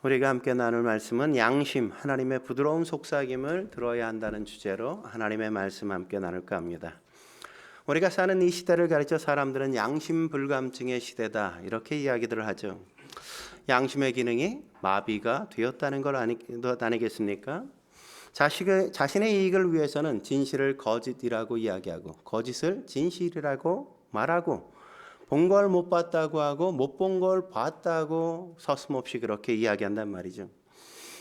우리가 함께 나눌 말씀은 양심, 하나님의 부드러운 속삭임을 들어야 한다는 주제로 하나님의 말씀 함께 나눌까 합니다. 우리가 사는 이 시대를 가르쳐 사람들은 양심 불감증의 시대다 이렇게 이야기들을 하죠. 양심의 기능이 마비가 되었다는 걸 아니겠습니까? 자신의 이익을 위해서는 진실을 거짓이라고 이야기하고 거짓을 진실이라고 말하고 본 걸 못 봤다고 하고 못 본 걸 봤다고 서슴없이 그렇게 이야기한단 말이죠.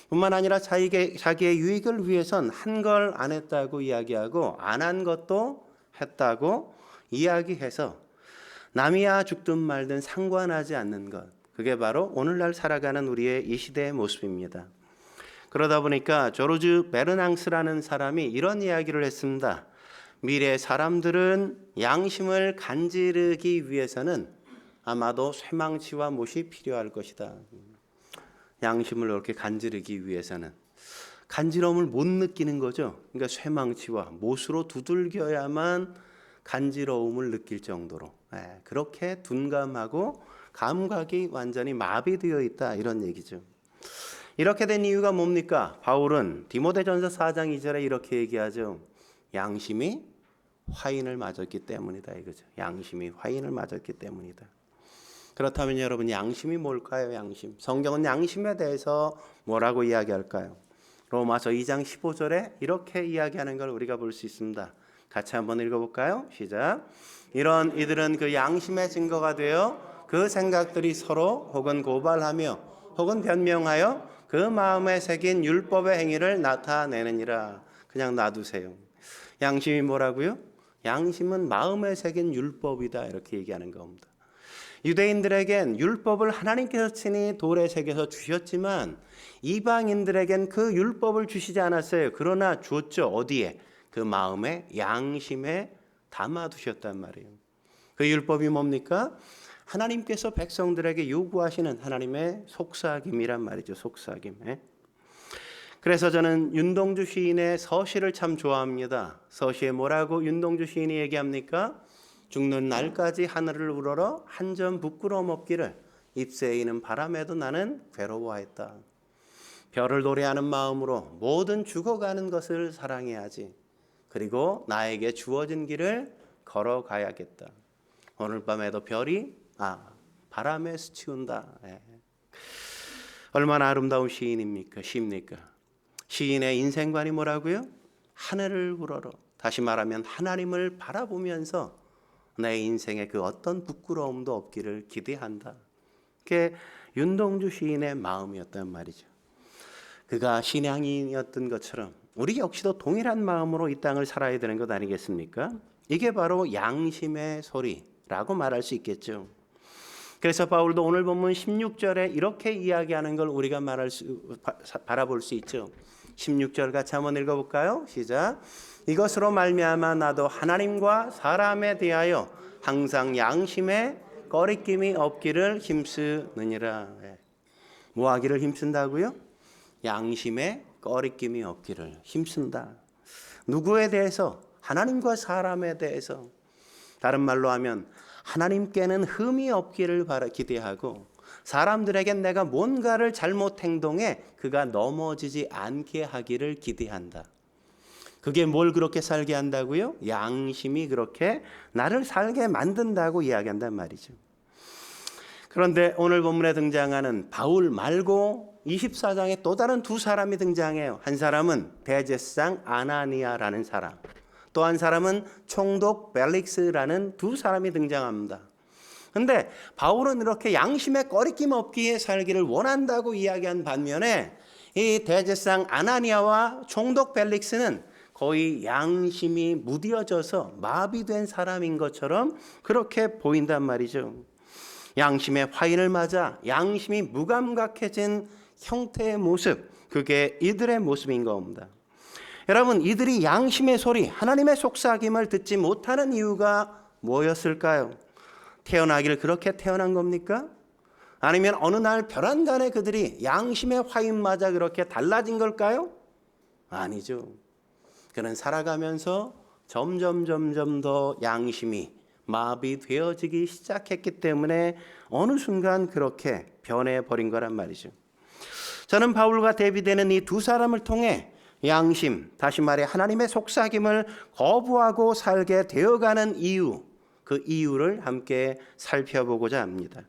뿐만 아니라 자기의 유익을 위해선 한 걸 안 했다고 이야기하고 안 한 것도 했다고 이야기해서 남이야 죽든 말든 상관하지 않는 것, 그게 바로 오늘날 살아가는 우리의 이 시대의 모습입니다. 그러다 보니까 조르주 베르낭스라는 사람이 이런 이야기를 했습니다. 미래의 사람들은 양심을 간지르기 위해서는 아마도 쇠망치와 못이 필요할 것이다. 양심을 이렇게 간지르기 위해서는 간지러움을 못 느끼는 거죠. 그러니까 쇠망치와 못으로 두들겨야만 간지러움을 느낄 정도로 그렇게 둔감하고 감각이 완전히 마비되어 있다 이런 얘기죠. 이렇게 된 이유가 뭡니까? 바울은 디모데전서 4장 2절에 이렇게 얘기하죠. 양심이 화인을 맞았기 때문이다 이거죠. 양심이 화인을 맞았기 때문이다. 그렇다면 여러분 양심이 뭘까요? 양심. 성경은 양심에 대해서 뭐라고 이야기할까요? 로마서 2장 15절에 이렇게 이야기하는 걸 우리가 볼 수 있습니다. 같이 한번 읽어볼까요? 시작. 이런 이들은 그 양심의 증거가 되어 그 생각들이 서로 혹은 고발하며 혹은 변명하여 그 마음에 새긴 율법의 행위를 나타내느니라. 그냥 놔두세요. 양심이 뭐라고요? 양심은 마음에 새긴 율법이다 이렇게 얘기하는 겁니다. 유대인들에겐 율법을 하나님께서 친히 돌에 새겨서 주셨지만 이방인들에겐 그 율법을 주시지 않았어요. 그러나 줬죠. 어디에? 그 마음에 양심에 담아두셨단 말이에요. 그 율법이 뭡니까? 하나님께서 백성들에게 요구하시는 하나님의 속삭임이란 말이죠. 속삭임. 그래서 저는 윤동주 시인의 서시를 참 좋아합니다. 서시에 뭐라고 윤동주 시인이 얘기합니까? 죽는 날까지 하늘을 우러러 한 점 부끄러움 없기를 잎새에 이는 바람에도 나는 괴로워했다. 별을 노래하는 마음으로 모든 죽어가는 것을 사랑해야지. 그리고 나에게 주어진 길을 걸어가야겠다. 오늘 밤에도 별이 바람에 스치운다. 얼마나 아름다운 시입니까? 시인의 인생관이 뭐라고요? 하늘을 우러러, 다시 말하면 하나님을 바라보면서 내 인생에 그 어떤 부끄러움도 없기를 기대한다. 그게 윤동주 시인의 마음이었단 말이죠. 그가 신앙인이었던 것처럼 우리 역시도 동일한 마음으로 이 땅을 살아야 되는 것 아니겠습니까? 이게 바로 양심의 소리라고 말할 수 있겠죠. 그래서 바울도 오늘 본문 16절에 이렇게 이야기하는 걸 우리가 바라볼 수 있죠. 16절 같이 한번 읽어볼까요? 시작. 이것으로 말미암아 나도 하나님과 사람에 대하여 항상 양심에 꺼리낌이 없기를 힘쓰느니라. 뭐 하기를 힘쓴다고요? 양심에 꺼리낌이 없기를 힘쓴다. 누구에 대해서? 하나님과 사람에 대해서. 다른 말로 하면 하나님께는 흠이 없기를 기대하고 사람들에겐 내가 뭔가를 잘못 행동해 그가 넘어지지 않게 하기를 기대한다. 그게 뭘 그렇게 살게 한다고요? 양심이 그렇게 나를 살게 만든다고 이야기한단 말이죠. 그런데 오늘 본문에 등장하는 바울 말고 24장에 또 다른 두 사람이 등장해요. 한 사람은 대제사장 아나니아라는 사람, 또 한 사람은 총독 벨릭스라는 두 사람이 등장합니다. 그런데 바울은 이렇게 양심에 꺼리낌 없기에 살기를 원한다고 이야기한 반면에 이 대제사장 아나니아와 총독 벨릭스는 거의 양심이 무뎌져서 마비된 사람인 것처럼 그렇게 보인단 말이죠. 양심의 화인을 맞아 양심이 무감각해진 형태의 모습, 그게 이들의 모습인 겁니다. 여러분, 이들이 양심의 소리, 하나님의 속삭임을 듣지 못하는 이유가 뭐였을까요? 태어나기를 그렇게 태어난 겁니까? 아니면 어느 날 별안간에 그들이 양심의 화인 맞아 그렇게 달라진 걸까요? 아니죠. 그는 살아가면서 점점 더 양심이 마비되어지기 시작했기 때문에 어느 순간 그렇게 변해버린 거란 말이죠. 저는 바울과 대비되는 이 두 사람을 통해 양심, 다시 말해 하나님의 속삭임을 거부하고 살게 되어가는 이유, 그 이유를 함께 살펴보고자 합니다.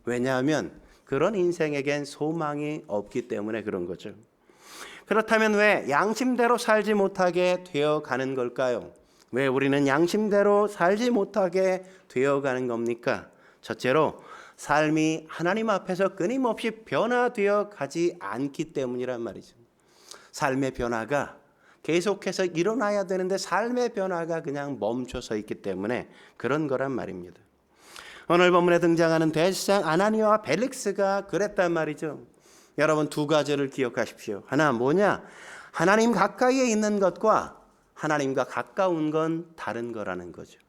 왜냐하면 그런 인생에겐 소망이 없기 때문에 그런 거죠. 그렇다면 왜 양심대로 살지 못하게 되어가는 걸까요? 왜 우리는 양심대로 살지 못하게 되어가는 겁니까? 첫째로 삶이 하나님 앞에서 끊임없이 변화되어 가지 않기 때문이란 말이죠. 삶의 변화가 계속해서 일어나야 되는데 삶의 변화가 그냥 멈춰서 있기 때문에 그런 거란 말입니다. 오늘 본문에 등장하는 대제사장 아나니아와 벨릭스가 그랬단 말이죠. 여러분 두 가지를 기억하십시오. 하나 뭐냐? 하나님 가까이에 있는 것과 하나님과 가까운 건 다른 거라는 거죠.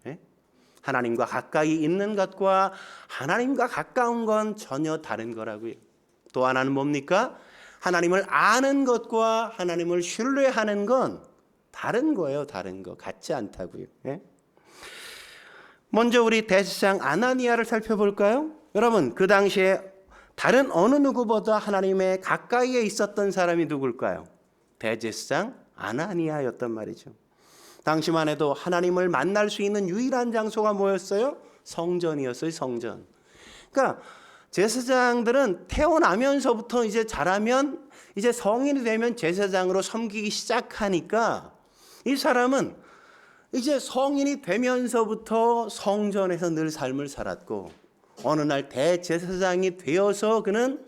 하나님과 가까이 있는 것과 하나님과 가까운 건 전혀 다른 거라고요. 또 하나는 뭡니까? 하나님을 아는 것과 하나님을 신뢰하는 건 다른 거예요. 다른 거. 같지 않다고요. 먼저 우리 대제사장 아나니아를 살펴볼까요? 여러분 그 당시에 다른 어느 누구보다 하나님의 가까이에 있었던 사람이 누굴까요? 대제사장 아나니아였단 말이죠. 당시만 해도 하나님을 만날 수 있는 유일한 장소가 뭐였어요? 성전이었어요. 성전. 그러니까 제사장들은 태어나면서부터 이제 자라면 이제 성인이 되면 제사장으로 섬기기 시작하니까 이 사람은 이제 성인이 되면서부터 성전에서 늘 삶을 살았고 어느 날 대제사장이 되어서 그는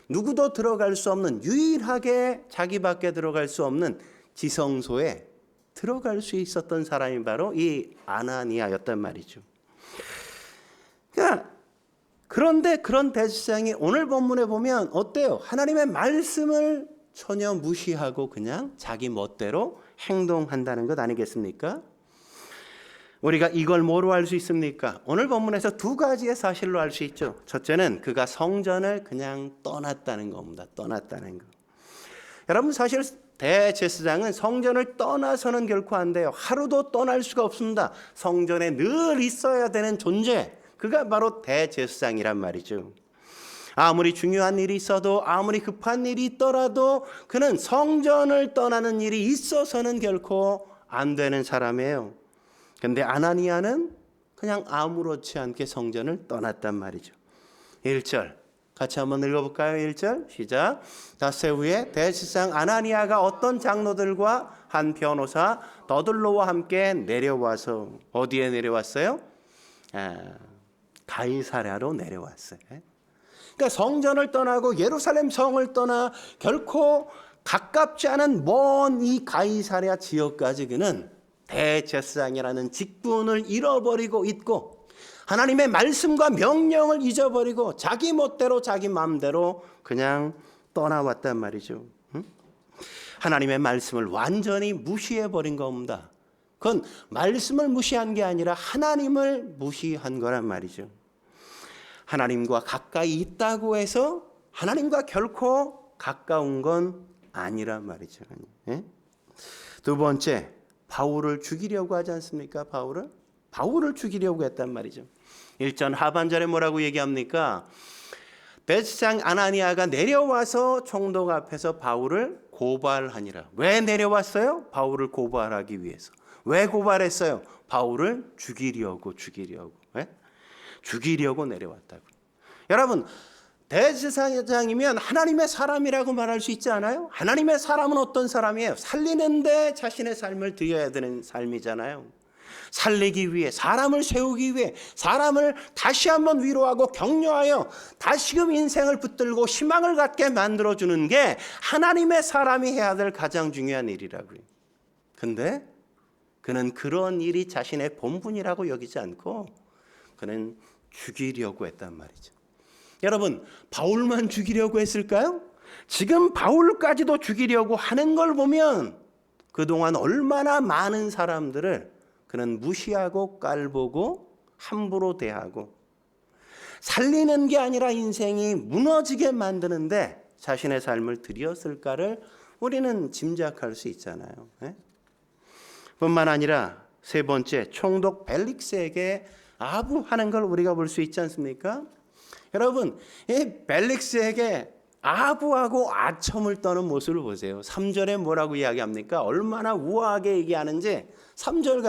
누구도 들어갈 수 없는 유일하게 자기밖에 들어갈 수 없는 지성소에 들어갈 수 있었던 사람이 바로 이 아나니아였단 말이죠. 그런데 그런 대제사장이 오늘 본문에 보면 어때요? 하나님의 말씀을 전혀 무시하고 그냥 자기 멋대로 행동한다는 것 아니겠습니까? 우리가 이걸 뭐로 알 수 있습니까? 오늘 본문에서 두 가지의 사실로 알 수 있죠. 첫째는 그가 성전을 그냥 떠났다는 겁니다. 떠났다는 거. 여러분 사실 대제사장은 성전을 떠나서는 결코 안 돼요. 하루도 떠날 수가 없습니다. 성전에 늘 있어야 되는 존재. 그가 바로 대제사장이란 말이죠. 아무리 중요한 일이 있어도 아무리 급한 일이 있더라도 그는 성전을 떠나는 일이 있어서는 결코 안 되는 사람이에요. 근데 아나니아는 그냥 아무렇지 않게 성전을 떠났단 말이죠. 1절 같이 한번 읽어볼까요? 1절 시작. 닷새 후에 대제사장 아나니아가 어떤 장로들과 한 변호사 더들로와 함께 내려와서 어디에 내려왔어요? 가이사랴로 내려왔어요. 그러니까 성전을 떠나고 예루살렘 성을 떠나 결코 가깝지 않은 먼 이 가이사랴 지역까지 그는 대제사장이라는 직분을 잃어버리고 있고 하나님의 말씀과 명령을 잊어버리고 자기 멋대로 자기 마음대로 그냥 떠나왔단 말이죠. 하나님의 말씀을 완전히 무시해버린 겁니다. 그건 말씀을 무시한 게 아니라 하나님을 무시한 거란 말이죠. 하나님과 가까이 있다고 해서 하나님과 결코 가까운 건 아니란 말이죠. 두 번째, 바울을 죽이려고 하지 않습니까? 바울을 죽이려고 했단 말이죠. 1절 하반절에 뭐라고 얘기합니까? 대제사장 아나니아가 내려와서 총독 앞에서 바울을 고발하니라. 왜 내려왔어요? 바울을 고발하기 위해서. 왜 고발했어요? 바울을 죽이려고. 왜? 죽이려고 내려왔다고. 여러분 대제사장이면 하나님의 사람이라고 말할 수 있지 않아요? 하나님의 사람은 어떤 사람이에요? 살리는데 자신의 삶을 드려야 되는 삶이잖아요. 살리기 위해, 사람을 세우기 위해, 사람을 다시 한번 위로하고 격려하여 다시금 인생을 붙들고 희망을 갖게 만들어주는 게 하나님의 사람이 해야 될 가장 중요한 일이라고요. 근데 그는 그런 일이 자신의 본분이라고 여기지 않고 그는 죽이려고 했단 말이죠. 여러분, 바울만 죽이려고 했을까요? 지금 바울까지도 죽이려고 하는 걸 보면 그동안 얼마나 많은 사람들을 그는 무시하고 깔보고 함부로 대하고 살리는 게 아니라 인생이 무너지게 만드는데 자신의 삶을 들였을까를 우리는 짐작할 수 있잖아요. 뿐만 아니라 세 번째, 총독 벨릭스에게 아부하는 걸 우리가 볼 수 있지 않습니까? 여러분, 이 벨릭스에게 아부하고 아첨을 떠는 모습을 보세요. 3절에 뭐라고 이야기합니까? 얼마나 우아하게 얘기하는지 3절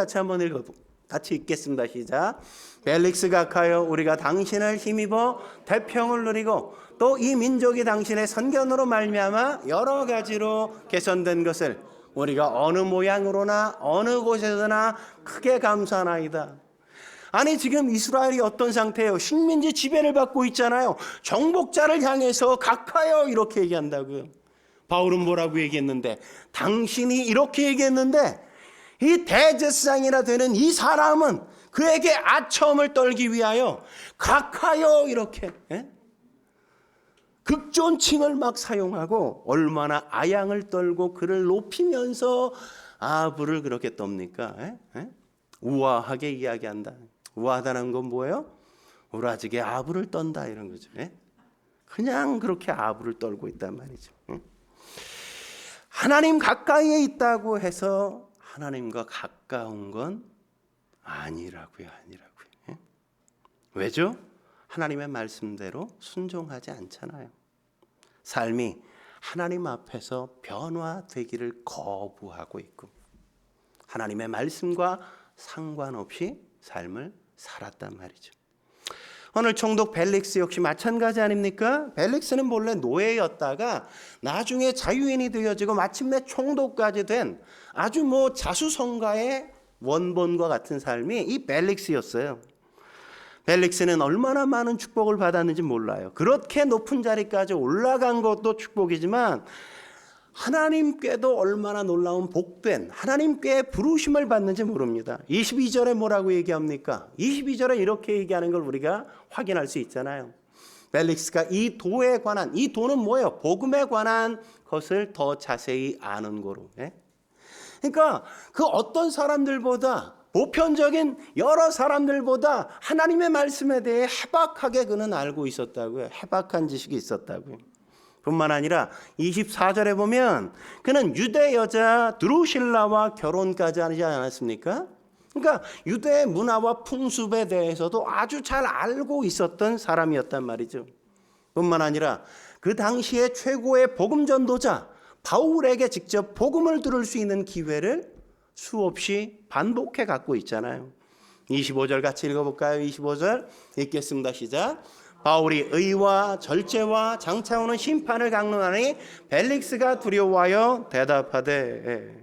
같이 읽겠습니다. 시작. 벨릭스가 가여 우리가 당신을 힘입어 태평을 누리고 또 이 민족이 당신의 선견으로 말미암아 여러 가지로 개선된 것을 우리가 어느 모양으로나 어느 곳에서나 크게 감사하나이다. 아니 지금 이스라엘이 어떤 상태예요? 식민지 지배를 받고 있잖아요. 정복자를 향해서 각하여 이렇게 얘기한다고요. 바울은 뭐라고 얘기했는데, 당신이 이렇게 얘기했는데 이 대제사장이라 되는 이 사람은 그에게 아첨을 떨기 위하여 각하여 이렇게 극존칭을 막 사용하고 얼마나 아양을 떨고 그를 높이면서 아부를 그렇게 떱니까? 우아하게 이야기한다. 우아하다는 건 뭐예요? 우라지게 아부를 떤다 이런 거죠. 그냥 그렇게 아부를 떨고 있단 말이죠. 하나님 가까이에 있다고 해서 하나님과 가까운 건 아니라고요. 왜죠? 하나님의 말씀대로 순종하지 않잖아요. 삶이 하나님 앞에서 변화되기를 거부하고 있고 하나님의 말씀과 상관없이 삶을 살았단 말이죠. 오늘 총독 벨릭스 역시 마찬가지 아닙니까? 벨릭스는 본래 노예였다가 나중에 자유인이 되어지고 마침내 총독까지 된 아주 자수성가의 원본과 같은 삶이 이 벨릭스였어요. 벨릭스는 얼마나 많은 축복을 받았는지 몰라요. 그렇게 높은 자리까지 올라간 것도 축복이지만 하나님께도 얼마나 놀라운 복된 하나님께 부르심을 받는지 모릅니다. 22절에 뭐라고 얘기합니까? 22절에 이렇게 얘기하는 걸 우리가 확인할 수 있잖아요. 벨릭스가 이 도에 관한, 이 도는 뭐예요? 복음에 관한 것을 더 자세히 아는 거로. 그러니까 그 어떤 사람들보다, 보편적인 여러 사람들보다 하나님의 말씀에 대해 해박하게 그는 알고 있었다고요. 해박한 지식이 있었다고요. 뿐만 아니라 24절에 보면 그는 유대 여자 드루실라와 결혼까지 하지 않았습니까? 그러니까 유대의 문화와 풍습에 대해서도 아주 잘 알고 있었던 사람이었단 말이죠. 뿐만 아니라 그 당시에 최고의 복음 전도자 바울에게 직접 복음을 들을 수 있는 기회를 수없이 반복해 갖고 있잖아요. 25절 같이 읽어볼까요? 25절 읽겠습니다. 시작. 바울이 의와 절제와 장차 오는 심판을 강론하니 벨릭스가 두려워하여 대답하되,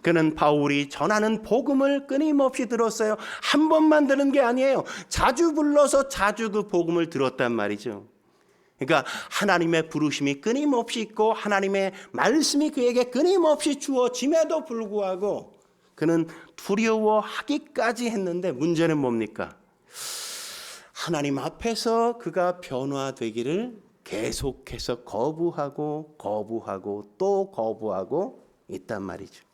그는 바울이 전하는 복음을 끊임없이 들었어요. 한 번만 들은 게 아니에요. 자주 불러서 자주 그 복음을 들었단 말이죠. 그러니까 하나님의 부르심이 끊임없이 있고 하나님의 말씀이 그에게 끊임없이 주어짐에도 불구하고 그는 두려워하기까지 했는데 문제는 뭡니까? 하나님 앞에서 그가 변화되기를 계속해서 거부하고 또 거부하고 있단 말이죠.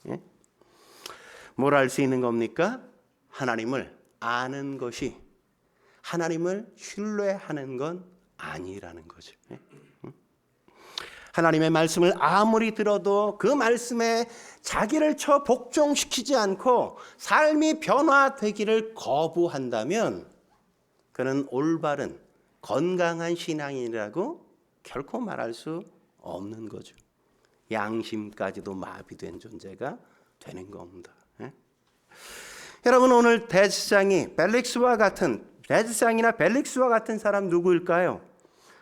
뭘 알 수 있는 겁니까? 하나님을 아는 것이 하나님을 신뢰하는 건 아니라는 거죠. 하나님의 말씀을 아무리 들어도 그 말씀에 자기를 복종시키지 않고 삶이 변화되기를 거부한다면 그는 올바른 건강한 신앙인이라고 결코 말할 수 없는 거죠. 양심까지도 마비된 존재가 되는 겁니다. 여러분, 오늘 대제사장이나 벨릭스와 같은 사람 누구일까요?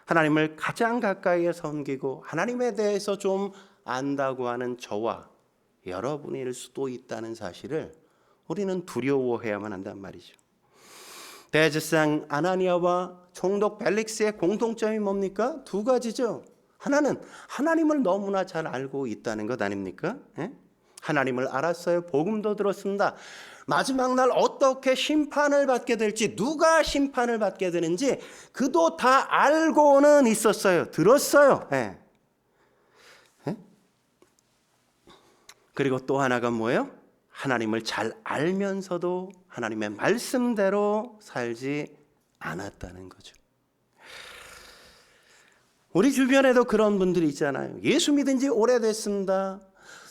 하나님을 가장 가까이에 섬기고 하나님에 대해서 좀 안다고 하는 저와 여러분일 수도 있다는 사실을 우리는 두려워해야만 한단 말이죠. 대제사장 아나니아와 총독 벨릭스의 공통점이 뭡니까? 두 가지죠. 하나는 하나님을 너무나 잘 알고 있다는 것 아닙니까? 하나님을 알았어요. 복음도 들었습니다. 마지막 날 어떻게 심판을 받게 될지, 누가 심판을 받게 되는지 그도 다 알고는 있었어요. 들었어요. 그리고 또 하나가 뭐예요? 하나님을 잘 알면서도 하나님의 말씀대로 살지 않았다는 거죠. 우리 주변에도 그런 분들이 있잖아요. 예수 믿은 지 오래됐습니다.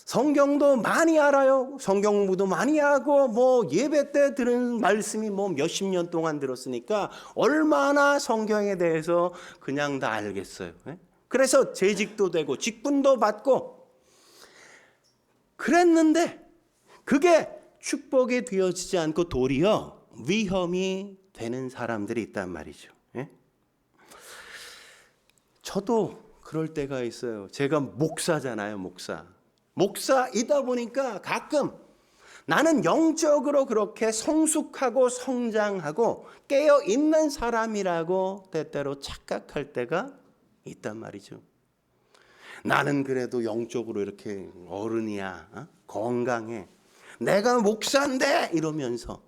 성경도 많이 알아요. 성경 공부도 많이 하고 뭐 예배 때 들은 말씀이 뭐 몇십 년 동안 들었으니까 얼마나 성경에 대해서 그냥 다 알겠어요. 그래서 재직도 되고 직분도 받고 그랬는데 그게 축복이 되어지지 않고 도리어 위험이 되는 사람들이 있단 말이죠. 저도 그럴 때가 있어요. 제가 목사잖아요, 목사이다 보니까 가끔 나는 영적으로 그렇게 성숙하고 성장하고 깨어 있는 사람이라고 때때로 착각할 때가 있단 말이죠. 나는 그래도 영적으로 이렇게 어른이야, 건강해, 내가 목사인데 이러면서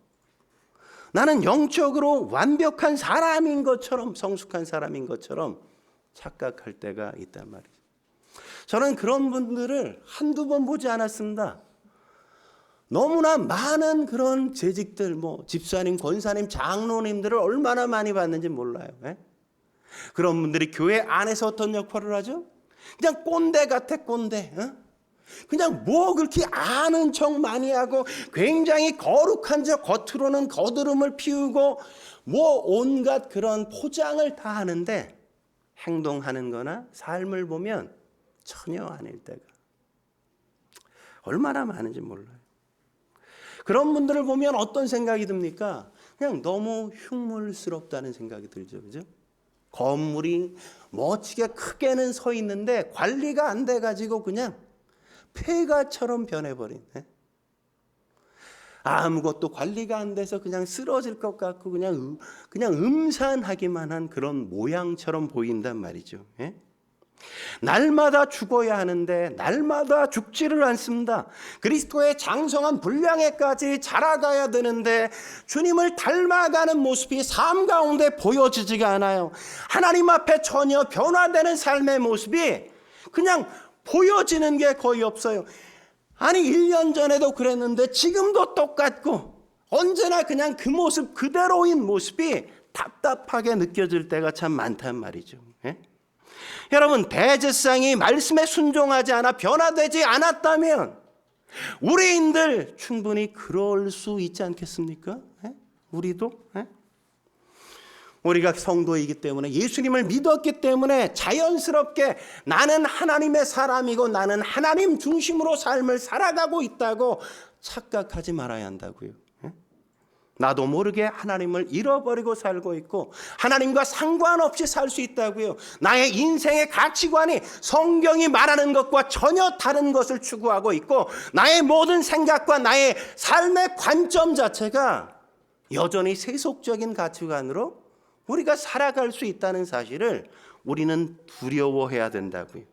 나는 영적으로 완벽한 사람인 것처럼, 성숙한 사람인 것처럼 착각할 때가 있단 말이죠. 저는 그런 분들을 한두 번 보지 않았습니다. 너무나 많은 그런 재직들, 뭐 집사님, 권사님, 장로님들을 얼마나 많이 봤는지 몰라요. 그런 분들이 교회 안에서 어떤 역할을 하죠? 그냥 꼰대 같아, 꼰대. 그냥 뭐 그렇게 아는 척 많이 하고 굉장히 거룩한 척 겉으로는 거드름을 피우고 뭐 온갖 그런 포장을 다 하는데 행동하는 거나 삶을 보면 전혀 아닐 때가 얼마나 많은지 몰라요. 그런 분들을 보면 어떤 생각이 듭니까? 그냥 너무 흉물스럽다는 생각이 들죠. 그죠? 건물이 멋지게 크게는 서 있는데 관리가 안 돼가지고 그냥 폐가처럼 변해버린, 아무것도 관리가 안 돼서 그냥 쓰러질 것 같고 그냥 음산하기만 한 그런 모양처럼 보인단 말이죠. 날마다 죽어야 하는데 날마다 죽지를 않습니다. 그리스도의 장성한 분량에까지 자라가야 되는데 주님을 닮아가는 모습이 삶 가운데 보여지지가 않아요. 하나님 앞에 전혀 변화되는 삶의 모습이 그냥 보여지는 게 거의 없어요. 아니 1년 전에도 그랬는데 지금도 똑같고 언제나 그냥 그 모습 그대로인 모습이 답답하게 느껴질 때가 참 많단 말이죠. 여러분, 대제사장이 말씀에 순종하지 않아 변화되지 않았다면 우리인들 충분히 그럴 수 있지 않겠습니까? 우리도? 우리가 성도이기 때문에 예수님을 믿었기 때문에 자연스럽게 나는 하나님의 사람이고 나는 하나님 중심으로 삶을 살아가고 있다고 착각하지 말아야 한다고요. 나도 모르게 하나님을 잃어버리고 살고 있고 하나님과 상관없이 살 수 있다고요. 나의 인생의 가치관이 성경이 말하는 것과 전혀 다른 것을 추구하고 있고 나의 모든 생각과 나의 삶의 관점 자체가 여전히 세속적인 가치관으로 우리가 살아갈 수 있다는 사실을 우리는 두려워해야 된다고요.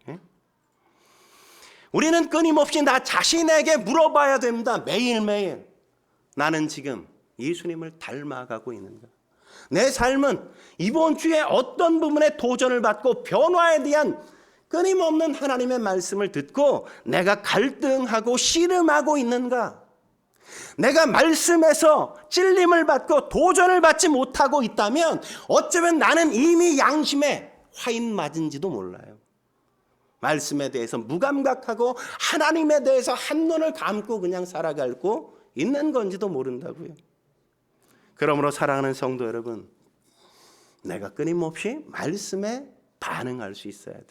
우리는 끊임없이 나 자신에게 물어봐야 됩니다. 매일매일 나는 지금 예수님을 닮아가고 있는가? 내 삶은 이번 주에 어떤 부분에 도전을 받고 변화에 대한 끊임없는 하나님의 말씀을 듣고 내가 갈등하고 씨름하고 있는가? 내가 말씀에서 찔림을 받고 도전을 받지 못하고 있다면 어쩌면 나는 이미 양심에 화인 맞은지도 몰라요. 말씀에 대해서 무감각하고 하나님에 대해서 한눈을 감고 그냥 살아가고 있는 건지도 모른다고요. 그러므로 사랑하는 성도 여러분, 내가 끊임없이 말씀에 반응할 수 있어야 돼요.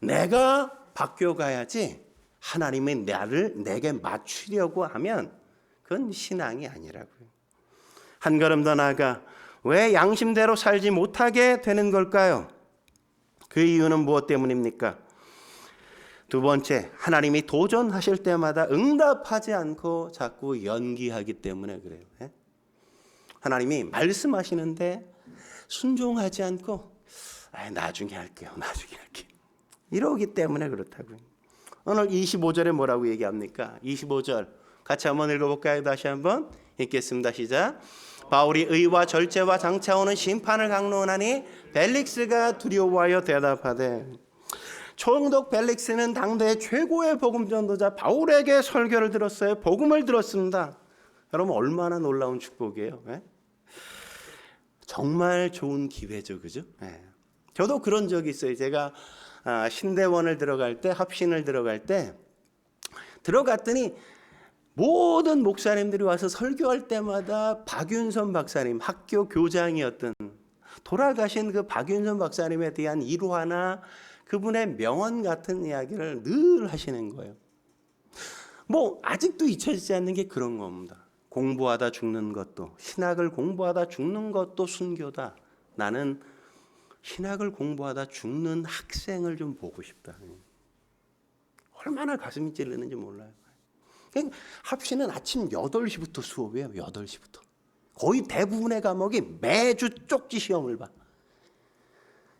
내가 바뀌어가야지 하나님이 내게 맞추려고 하면 그건 신앙이 아니라고요. 한 걸음 더 나아가 왜 양심대로 살지 못하게 되는 걸까요? 그 이유는 무엇 때문입니까? 두 번째, 하나님이 도전하실 때마다 응답하지 않고 자꾸 연기하기 때문에 그래요. 하나님이 말씀하시는데 순종하지 않고 나중에 할게요. 이러기 때문에 그렇다고요. 오늘 25절에 뭐라고 얘기합니까? 25절 같이 한번 읽어볼까요? 다시 한번 읽겠습니다. 시작. 바울이 의와 절제와 장차 오는 심판을 강론하니 벨릭스가 두려워하여 대답하되. 총독 벨릭스는 당대 최고의 복음 전도자 바울에게 설교를 들었어요. 복음을 들었습니다. 여러분 얼마나 놀라운 축복이에요. 정말 좋은 기회죠, 그죠? 저도 그런 적이 있어요. 제가 신대원을 들어갈 때, 합신을 들어갈 때 들어갔더니 모든 목사님들이 와서 설교할 때마다 박윤선 박사님, 학교 교장이었던 돌아가신 그 박윤선 박사님에 대한 일화나 그분의 명언 같은 이야기를 늘 하시는 거예요. 아직도 잊혀지지 않는 게 그런 겁니다. 공부하다 죽는 것도, 신학을 공부하다 죽는 것도 순교다. 나는 신학을 공부하다 죽는 학생을 좀 보고 싶다. 얼마나 가슴이 찔리는지 몰라요. 합시는 아침 8시부터 수업이에요. 8시부터. 거의 대부분의 과목이 매주 쪽지 시험을 봐.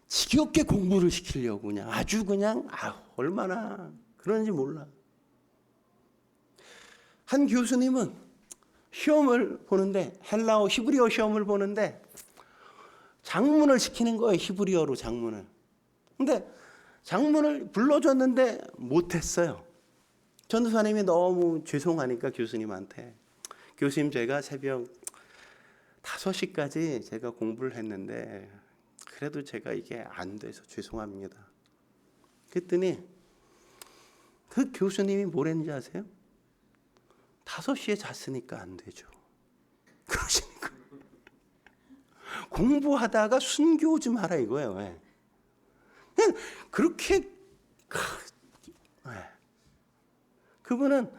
지겹게 공부를 시키려고 그냥 얼마나 그런지 몰라. 한 교수님은 시험을 보는데 헬라어 히브리어 시험을 보는데 장문을 시키는 거예요. 히브리어로 장문을. 근데 장문을 불러줬는데 못했어요. 전도사님이 너무 죄송하니까 교수님한테, 교수님 제가 새벽 5시까지 제가 공부를 했는데 그래도 제가 이게 안 돼서 죄송합니다. 그랬더니 그 교수님이 뭐랬는지 아세요? 5시에 잤으니까 안 되죠. 그러시니까 공부하다가 순교 좀 하라 이거예요. 그냥 그렇게 그분은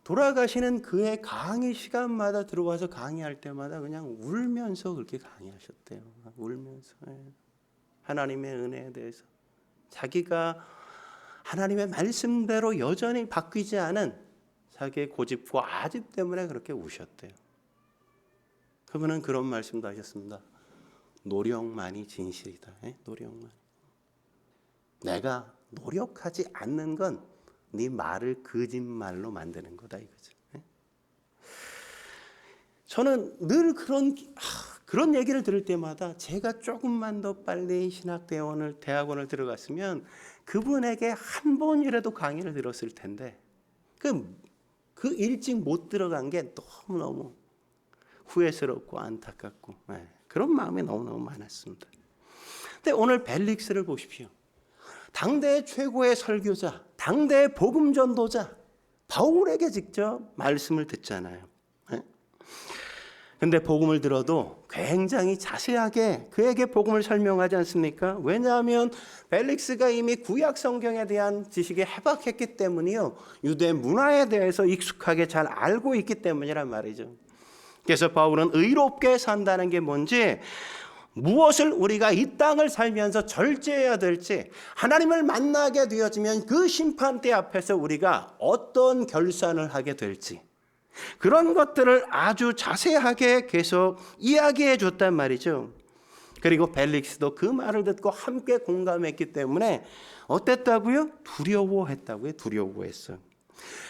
돌아가시는 그의 강의 시간마다 들어와서 강의할 때마다 그냥 울면서 그렇게 강의하셨대요. 울면서 하나님의 은혜에 대해서 자기가 하나님의 말씀대로 여전히 바뀌지 않은 자기의 고집과 아집 때문에 그렇게 우셨대요. 그분은 그런 말씀도 하셨습니다. 노력만이 진실이다. 노력만. 내가 노력하지 않는 건 네 말을 거짓말로 만드는 거다 이거죠. 저는 늘 그런 얘기를 들을 때마다 제가 조금만 더 빨리 대학원을 들어갔으면 그분에게 한 번이라도 강의를 들었을 텐데 그 일찍 못 들어간 게 너무너무 후회스럽고 안타깝고 그런 마음이 너무너무 많았습니다. 근데 오늘 벨릭스를 보십시오. 당대의 최고의 설교자, 당대의 복음 전도자 바울에게 직접 말씀을 듣잖아요. 근데 복음을 들어도 굉장히 자세하게 그에게 복음을 설명하지 않습니까? 왜냐하면 벨릭스가 이미 구약 성경에 대한 지식에 해박했기 때문이요. 유대 문화에 대해서 익숙하게 잘 알고 있기 때문이란 말이죠. 그래서 바울은 의롭게 산다는 게 뭔지, 무엇을 우리가 이 땅을 살면서 절제해야 될지, 하나님을 만나게 되어지면 그 심판대 앞에서 우리가 어떤 결산을 하게 될지, 그런 것들을 아주 자세하게 계속 이야기해 줬단 말이죠. 그리고 벨릭스도 그 말을 듣고 함께 공감했기 때문에 어땠다고요? 두려워했다고요. 두려워했어요.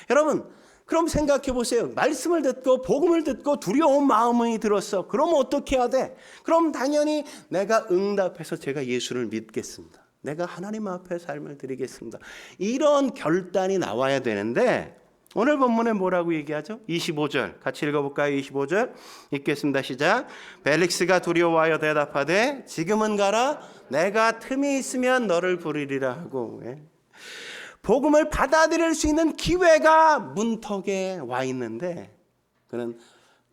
여러분, 그럼 생각해 보세요. 말씀을 듣고 복음을 듣고 두려운 마음이 들었어. 그럼 어떻게 해야 돼? 그럼 당연히 내가 응답해서 제가 예수를 믿겠습니다. 내가 하나님 앞에 삶을 드리겠습니다. 이런 결단이 나와야 되는데 오늘 본문에 뭐라고 얘기하죠? 25절 같이 읽어볼까요? 25절 읽겠습니다. 시작. 벨릭스가 두려워하여 대답하되 지금은 가라. 내가 틈이 있으면 너를 부르리라 하고. 복음을 받아들일 수 있는 기회가 문턱에 와 있는데 그는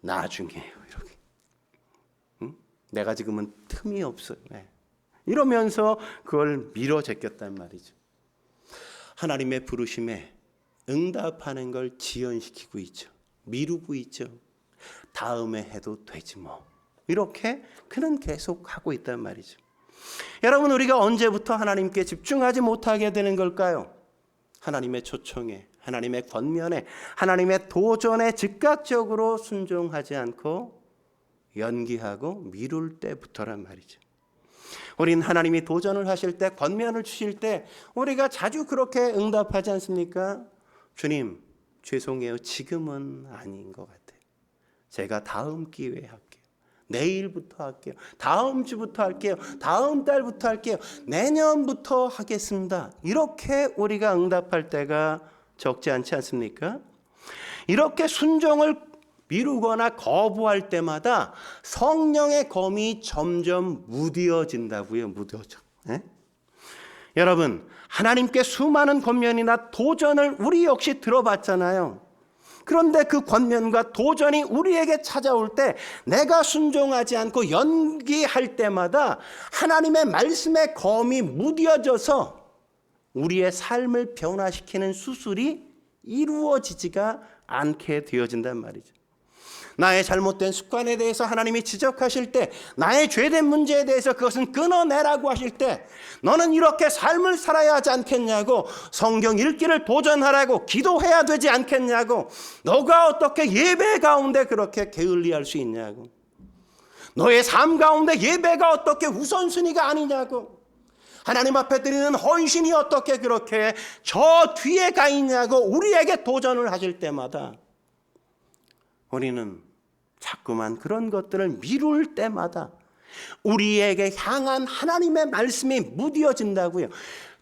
나중에요. 이렇게. 내가 지금은 틈이 없어요. 이러면서 그걸 밀어 제꼈단 말이죠. 하나님의 부르심에 응답하는 걸 지연시키고 있죠. 미루고 있죠. 다음에 해도 되지 뭐. 이렇게 그는 계속 하고 있단 말이죠. 여러분, 우리가 언제부터 하나님께 집중하지 못하게 되는 걸까요? 하나님의 초청에, 하나님의 권면에, 하나님의 도전에 즉각적으로 순종하지 않고 연기하고 미룰 때부터란 말이죠. 우린 하나님이 도전을 하실 때, 권면을 주실 때 우리가 자주 그렇게 응답하지 않습니까? 주님, 죄송해요. 지금은 아닌 것 같아요. 제가 다음 기회에 할게요. 내일부터 할게요. 다음 주부터 할게요. 다음 달부터 할게요. 내년부터 하겠습니다. 이렇게 우리가 응답할 때가 적지 않지 않습니까? 이렇게 순종을 미루거나 거부할 때마다 성령의 검이 점점 무뎌진다고요. 무뎌져. 여러분, 하나님께 수많은 권면이나 도전을 우리 역시 들어봤잖아요. 그런데 그 권면과 도전이 우리에게 찾아올 때 내가 순종하지 않고 연기할 때마다 하나님의 말씀의 검이 무뎌져서 우리의 삶을 변화시키는 수술이 이루어지지가 않게 되어진단 말이죠. 나의 잘못된 습관에 대해서 하나님이 지적하실 때, 나의 죄된 문제에 대해서 그것은 끊어내라고 하실 때, 너는 이렇게 삶을 살아야 하지 않겠냐고, 성경 읽기를 도전하라고, 기도해야 되지 않겠냐고, 너가 어떻게 예배 가운데 그렇게 게을리할 수 있냐고, 너의 삶 가운데 예배가 어떻게 우선순위가 아니냐고, 하나님 앞에 드리는 헌신이 어떻게 그렇게 저 뒤에 가 있냐고 우리에게 도전을 하실 때마다 우리는 자꾸만 그런 것들을 미룰 때마다 우리에게 향한 하나님의 말씀이 무뎌진다고요.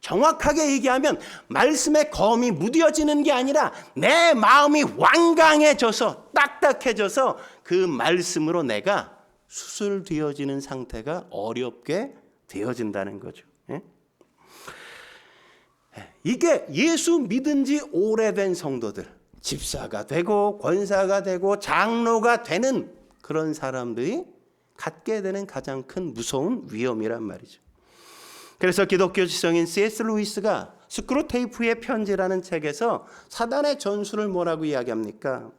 정확하게 얘기하면 말씀의 검이 무뎌지는 게 아니라 내 마음이 완강해져서 딱딱해져서 그 말씀으로 내가 수술되어지는 상태가 어렵게 되어진다는 거죠. 이게 예수 믿은 지 오래된 성도들, 집사가 되고 권사가 되고 장로가 되는 그런 사람들이 갖게 되는 가장 큰 무서운 위험이란 말이죠. 그래서 기독교 지성인 C.S. 루이스가 스크루테이프의 편지라는 책에서 사단의 전술을 뭐라고 이야기합니까?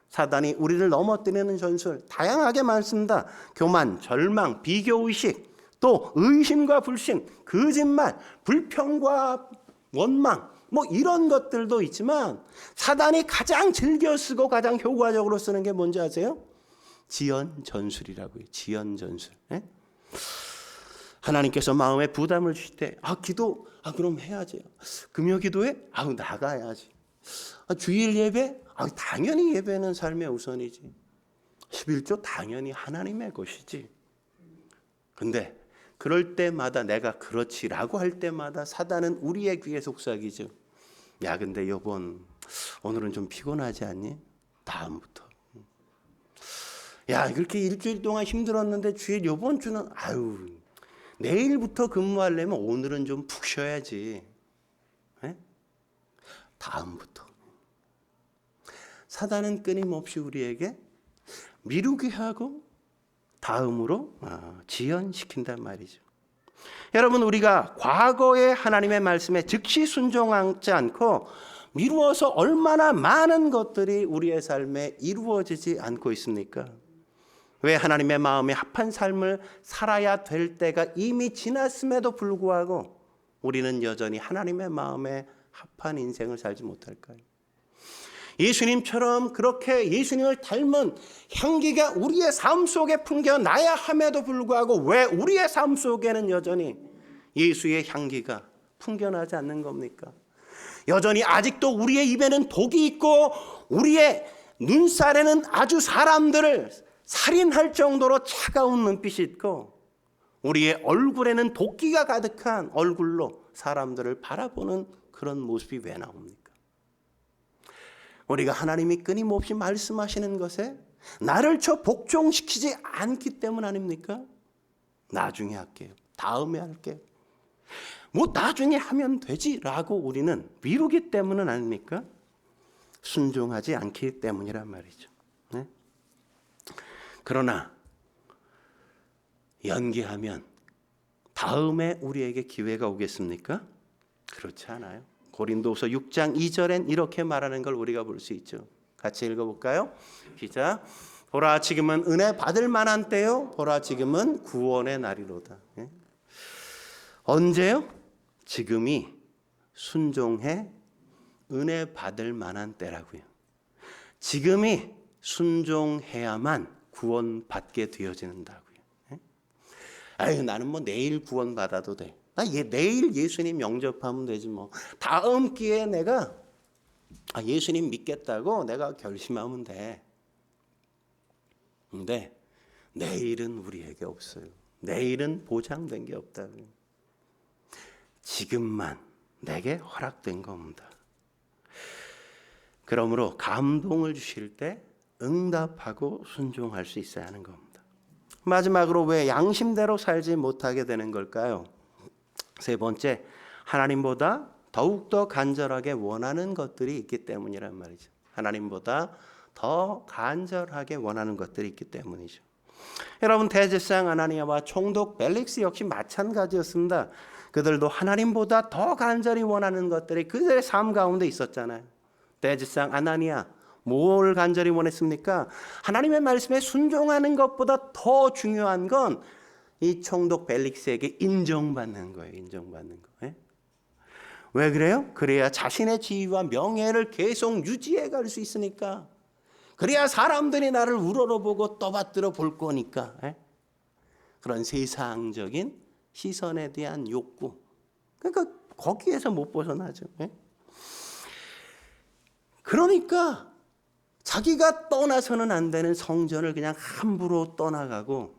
사단이 우리를 넘어뜨리는 전술 다양하게 많습니다. 교만, 절망, 비교의식, 또 의심과 불신, 거짓말, 불평과 원망, 뭐 이런 것들도 있지만 사단이 가장 즐겨 쓰고 가장 효과적으로 쓰는 게 뭔지 아세요? 지연전술이라고요. 지연전술. 하나님께서 마음에 부담을 주실 때 기도 그럼 해야지. 금요 기도회 나가야지. 주일 예배 당연히 예배는 삶의 우선이지. 11조 당연히 하나님의 것이지. 근데 그럴 때마다 내가 그렇지라고 할 때마다 사단은 우리의 귀에 속삭이죠. 야, 근데 여보 오늘은 좀 피곤하지 않니? 다음부터. 야, 그렇게 일주일 동안 힘들었는데 주일 이번 주는 내일부터 근무하려면 오늘은 좀 푹 쉬어야지. 다음부터. 사단은 끊임없이 우리에게 미루게 하고 다음으로 지연시킨단 말이죠. 여러분, 우리가 과거의 하나님의 말씀에 즉시 순종하지 않고 미루어서 얼마나 많은 것들이 우리의 삶에 이루어지지 않고 있습니까? 왜 하나님의 마음에 합한 삶을 살아야 될 때가 이미 지났음에도 불구하고 우리는 여전히 하나님의 마음에 합한 인생을 살지 못할까요? 예수님처럼 그렇게 예수님을 닮은 향기가 우리의 삶 속에 풍겨나야 함에도 불구하고 왜 우리의 삶 속에는 여전히 예수의 향기가 풍겨나지 않는 겁니까? 여전히 아직도 우리의 입에는 독이 있고 우리의 눈살에는 아주 사람들을 살인할 정도로 차가운 눈빛이 있고 우리의 얼굴에는 도끼가 가득한 얼굴로 사람들을 바라보는 그런 모습이 왜 나옵니까? 우리가 하나님이 끊임없이 말씀하시는 것에 나를 복종시키지 않기 때문 아닙니까? 나중에 할게요. 다음에 할게요. 뭐 나중에 하면 되지라고 우리는 미루기 때문은 아닙니까? 순종하지 않기 때문이란 말이죠. 그러나 연기하면 다음에 우리에게 기회가 오겠습니까? 그렇지 않아요. 고린도후서 6장 2절엔 이렇게 말하는 걸 우리가 볼 수 있죠. 같이 읽어볼까요? 시작. 보라 지금은 은혜 받을 만한 때요. 보라 지금은 구원의 날이로다. 언제요? 지금이 순종해 은혜 받을 만한 때라고요. 지금이 순종해야만 구원받게 되어진다고요. 나는 뭐 내일 구원받아도 돼. 내일 예수님 영접하면 되지 뭐. 다음 기회에 내가 예수님 믿겠다고 내가 결심하면 돼. 근데 내일은 우리에게 없어요. 내일은 보장된 게 없다고요. 지금만 내게 허락된 겁니다. 그러므로 감동을 주실 때 응답하고 순종할 수 있어야 하는 겁니다. 마지막으로 왜 양심대로 살지 못하게 되는 걸까요? 세 번째, 하나님보다 더욱더 간절하게 원하는 것들이 있기 때문이란 말이죠. 하나님보다 더 간절하게 원하는 것들이 있기 때문이죠. 여러분, 대제사장 아나니아와 총독 벨릭스 역시 마찬가지였습니다. 그들도 하나님보다 더 간절히 원하는 것들이 그들의 삶 가운데 있었잖아요. 대제사장 아나니아 뭘 간절히 원했습니까? 하나님의 말씀에 순종하는 것보다 더 중요한 건 이 총독 벨릭스에게 인정받는 거예요. 인정받는 거. 예? 왜 그래요? 그래야 자신의 지위와 명예를 계속 유지해 갈 수 있으니까. 그래야 사람들이 나를 우러러보고 떠받들어 볼 거니까. 예? 그런 세상적인 시선에 대한 욕구. 그러니까 거기에서 못 벗어나죠. 예? 그러니까 자기가 떠나서는 안 되는 성전을 그냥 함부로 떠나가고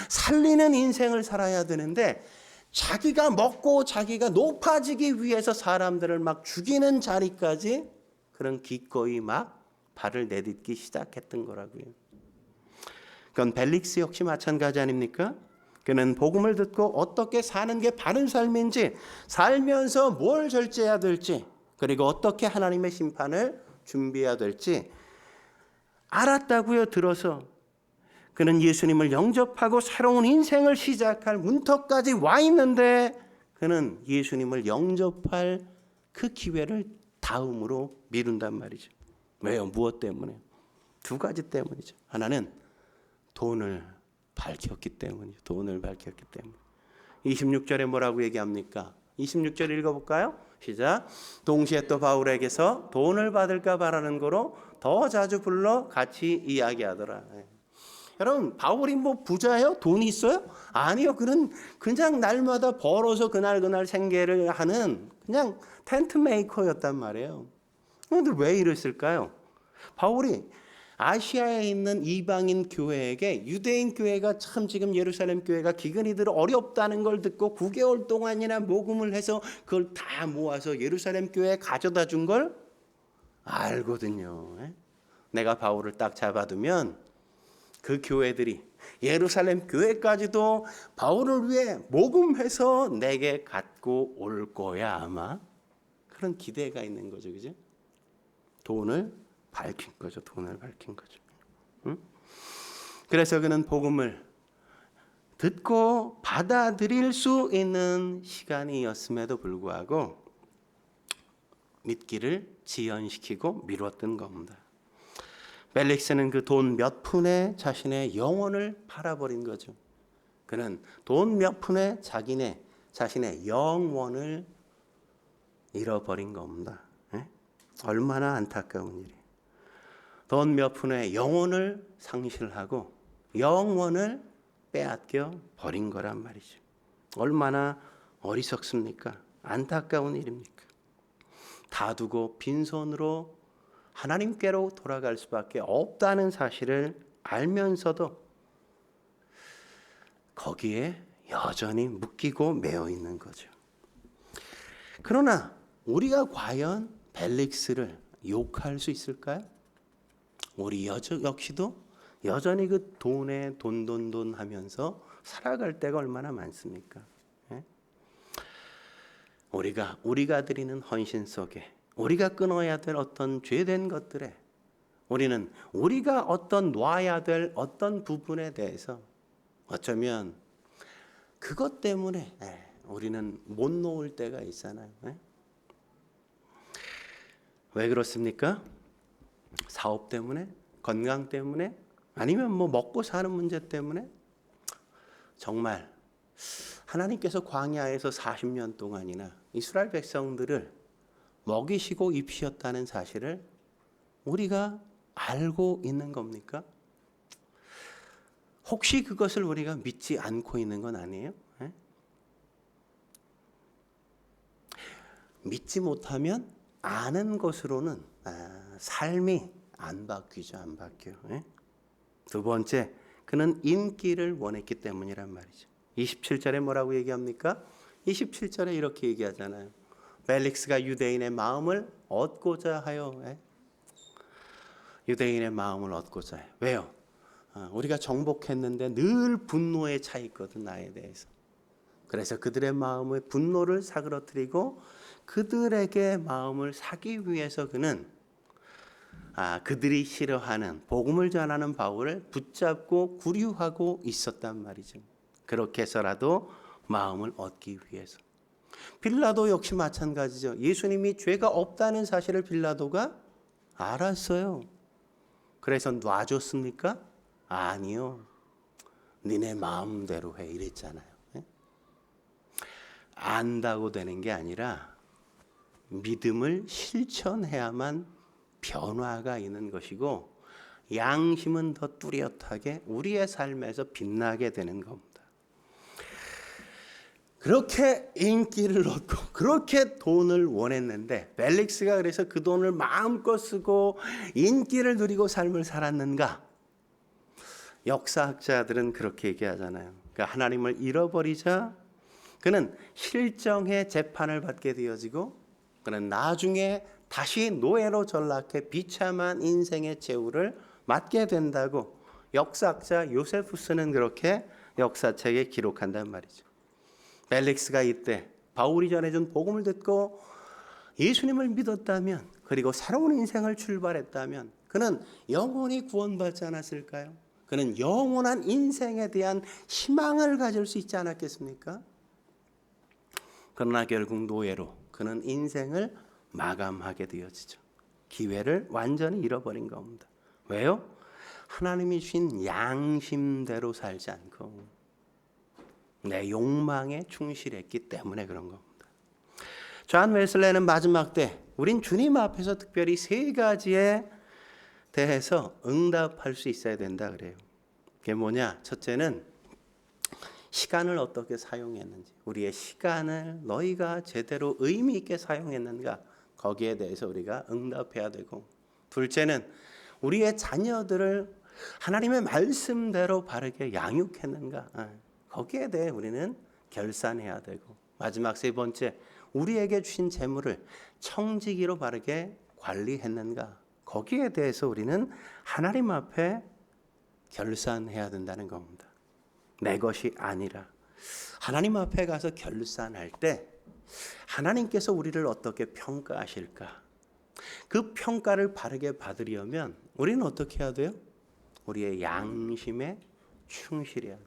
살리는 인생을 살아야 되는데 자기가 먹고 자기가 높아지기 위해서 사람들을 막 죽이는 자리까지 그런 기꺼이 막 발을 내딛기 시작했던 거라고요. 그건 벨릭스 역시 마찬가지 아닙니까? 그는 복음을 듣고 어떻게 사는 게 바른 삶인지, 살면서 뭘 절제해야 될지, 그리고 어떻게 하나님의 심판을 준비해야 될지 알았다고요. 들어서 그는 예수님을 영접하고 새로운 인생을 시작할 문턱까지 와 있는데 그는 예수님을 영접할 그 기회를 다음으로 미룬단 말이죠. 왜요? 무엇 때문에? 두 가지 때문이죠. 하나는 돈을 밝혔기 때문이죠. 돈을 밝혔기 때문에. 26절에 뭐라고 얘기합니까? 26절 읽어볼까요? 시작. 동시에 또 바울에게서 돈을 받을까 바라는 거로 더 자주 불러 같이 이야기하더라. 여러분, 바울이 뭐 부자예요? 돈이 있어요? 아니요. 그는 그냥 날마다 벌어서 그날 생계를 하는 그냥 텐트 메이커였단 말이에요. 그런데 왜 이랬을까요? 바울이 아시아에 있는 이방인 교회에게 유대인 교회가 참 지금 예루살렘 교회가 기근이들 어렵다는 걸 듣고 9개월 동안이나 모금을 해서 그걸 다 모아서 예루살렘 교회에 가져다 준 걸 알거든요. 내가 바울을 딱 잡아두면 그 교회들이 예루살렘 교회까지도 바울을 위해 모금해서 내게 갖고 올 거야 아마. 그런 기대가 있는 거죠. 그죠? 돈을 밝힌 거죠. 돈을 밝힌 거죠. 응? 그래서 그는 복음을 듣고 받아들일 수 있는 시간이었음에도 불구하고 믿기를 지연시키고 미뤘던 겁니다. 벨릭스는 그 돈 몇 푼에 자신의 영혼을 팔아버린 거죠. 그는 돈 몇 푼에 자신의 영혼을 잃어버린 겁니다. 얼마나 안타까운 일이에요. 돈 몇 푼에 영혼을 상실하고 영혼을 빼앗겨 버린 거란 말이죠. 얼마나 어리석습니까? 안타까운 일입니까? 다 두고 빈손으로 하나님께로 돌아갈 수밖에 없다는 사실을 알면서도 거기에 여전히 묶이고 매여 있는 거죠. 그러나 우리가 과연 벨릭스를 욕할 수 있을까요? 우리 역시도 여전히 그 돈에 돈 하면서 살아갈 때가 얼마나 많습니까? 우리가 드리는 헌신 속에 우리가 끊어야 될 어떤 죄된 것들에 우리는 우리가 놔야 될 어떤 부분에 대해서 어쩌면 그것 때문에 우리는 못 놓을 때가 있잖아요. 왜 그렇습니까? 사업 때문에? 건강 때문에? 아니면 뭐 먹고 사는 문제 때문에? 정말 하나님께서 광야에서 40년 동안이나 이스라엘 백성들을 먹이시고 입히셨다는 사실을 우리가 알고 있는 겁니까? 혹시 그것을 우리가 믿지 않고 있는 건 아니에요? 믿지 못하면 아는 것으로는 삶이 안 바뀌죠. 안 바뀌어요. 두 번째, 그는 인기를 원했기 때문이란 말이죠. 27절에 뭐라고 얘기합니까? 27절에 이렇게 얘기하잖아요. 벨릭스가 유대인의 마음을 얻고자 하여. 유대인의 마음을 얻고자 해요. 왜요? 우리가 정복했는데 늘 분노에 차 있거든, 나에 대해서. 그래서 그들의 마음의 분노를 사그러뜨리고 그들에게 마음을 사기 위해서 그는 그들이 싫어하는 복음을 전하는 바울을 붙잡고 구류하고 있었단 말이죠. 그렇게 해서라도 마음을 얻기 위해서. 빌라도 역시 마찬가지죠. 예수님이 죄가 없다는 사실을 빌라도가 알았어요. 그래서 놔줬습니까? 아니요. 니네 마음대로 해 이랬잖아요. 안다고 되는 게 아니라 믿음을 실천해야만 변화가 있는 것이고 양심은 더 뚜렷하게 우리의 삶에서 빛나게 되는 겁니다. 그렇게 인기를 얻고 그렇게 돈을 원했는데 벨릭스가 그래서 그 돈을 마음껏 쓰고 인기를 누리고 삶을 살았는가? 역사학자들은 그렇게 얘기하잖아요. 그러니까 하나님을 잃어버리자 그는 실정의 재판을 받게 되어지고 그는 나중에 다시 노예로 전락해 비참한 인생의 최후를 맞게 된다고 역사학자 요세푸스는 그렇게 역사책에 기록한단 말이죠. 벨릭스가 이때 바울이 전해준 복음을 듣고 예수님을 믿었다면 그리고 새로운 인생을 출발했다면 그는 영원히 구원받지 않았을까요? 그는 영원한 인생에 대한 희망을 가질 수 있지 않았겠습니까? 그러나 결국 노예로 그는 인생을 마감하게 되어지죠. 기회를 완전히 잃어버린 겁니다. 왜요? 하나님이 주신 양심대로 살지 않고 내 욕망에 충실했기 때문에 그런 겁니다. 존 웨슬레는 마지막 때 우린 주님 앞에서 특별히 세 가지에 대해서 응답할 수 있어야 된다 그래요. 그게 뭐냐? 첫째는 시간을 어떻게 사용했는지, 우리의 시간을 너희가 제대로 의미 있게 사용했는가, 거기에 대해서 우리가 응답해야 되고, 둘째는 우리의 자녀들을 하나님의 말씀대로 바르게 양육했는가, 거기에 대해 우리는 결산해야 되고, 마지막 세 번째, 우리에게 주신 재물을 청지기로 바르게 관리했는가, 거기에 대해서 우리는 하나님 앞에 결산해야 된다는 겁니다. 내 것이 아니라 하나님 앞에 가서 결산할 때 하나님께서 우리를 어떻게 평가하실까? 그 평가를 바르게 받으려면 우리는 어떻게 해야 돼요? 우리의 양심에 충실해야 돼요.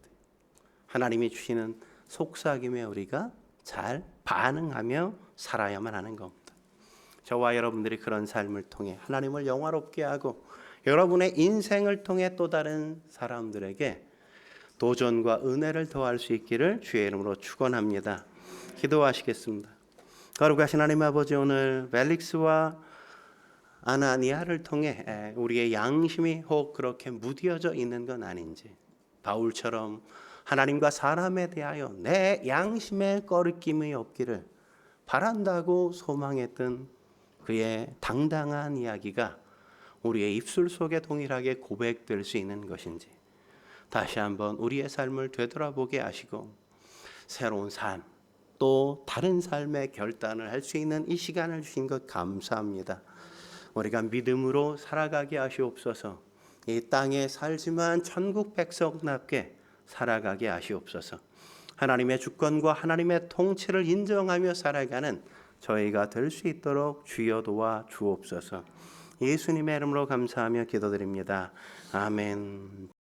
하나님이 주시는 속삭임에 우리가 잘 반응하며 살아야만 하는 겁니다. 저와 여러분들이 그런 삶을 통해 하나님을 영화롭게 하고 여러분의 인생을 통해 또 다른 사람들에게 도전과 은혜를 더할 수 있기를 주의 이름으로 축원합니다. 기도하시겠습니다. 거룩하신 하나님 아버지, 오늘 벨릭스와 아나니아를 통해 우리의 양심이 혹 그렇게 무뎌져 있는 건 아닌지, 바울처럼 하나님과 사람에 대하여 내 양심에 거리낌이 없기를 바란다고 소망했던 그의 당당한 이야기가 우리의 입술 속에 동일하게 고백될 수 있는 것인지 다시 한번 우리의 삶을 되돌아보게 하시고 새로운 삶, 또 다른 삶의 결단을 할 수 있는 이 시간을 주신 것 감사합니다. 우리가 믿음으로 살아가게 하시옵소서. 이 땅에 살지만 천국 백성답게 살아가게 하시옵소서. 하나님의 주권과 하나님의 통치를 인정하며 살아가는 저희가 될 수 있도록 주여 도와 주옵소서. 예수님의 이름으로 감사하며 기도드립니다. 아멘.